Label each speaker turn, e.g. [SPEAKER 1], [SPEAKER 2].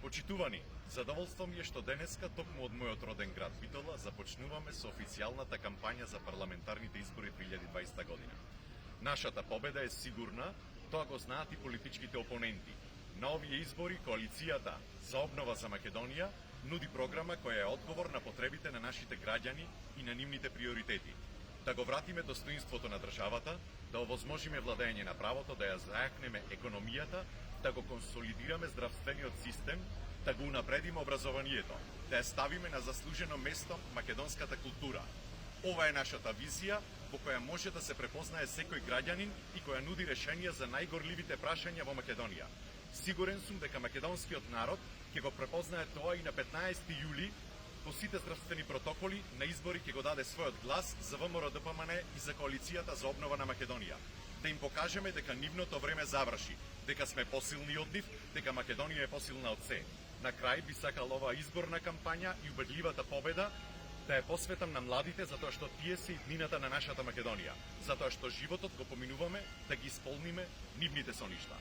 [SPEAKER 1] Почитувани, задоволство ми е што денеска токму од мојот роден град Битола започнуваме со официјалната кампања за парламентарните избори 2020 година. Нашата победа е сигурна, тоа го знаат и политичките опоненти. На овие избори коалицијата за обнова за Македонија нуди програма која е одговор на потребите на нашите граѓани и на нивните приоритети. Да го вратиме достоинството на државата, да овозможиме владење на правото, да ја зајакнеме економијата, да го консолидираме здравствениот систем, да го унапредиме образованието, да ја ставиме на заслужено место македонската култура. Ова е нашата визија во која може да се препознае секој граѓанин и која нуди решенија за најгорливите прашања во Македонија. Сигурен сум дека македонскиот народ ќе го препознае тоа и на 15 јули по сите здравствени протоколи на избори ќе го даде својот глас за ВМРО-ДПМН и за коалицијата за обнова на Македонија. Да им покажеме дека нивното време заврши, дека сме посилни од нив, дека Македонија е посилна од се. На крај би сакал оваа изборна кампања и убедливата победа да ја посветам на младите, затоа што тие се иднината на нашата Македонија, затоа што животот го поминуваме да ги исполниме нивните соништа.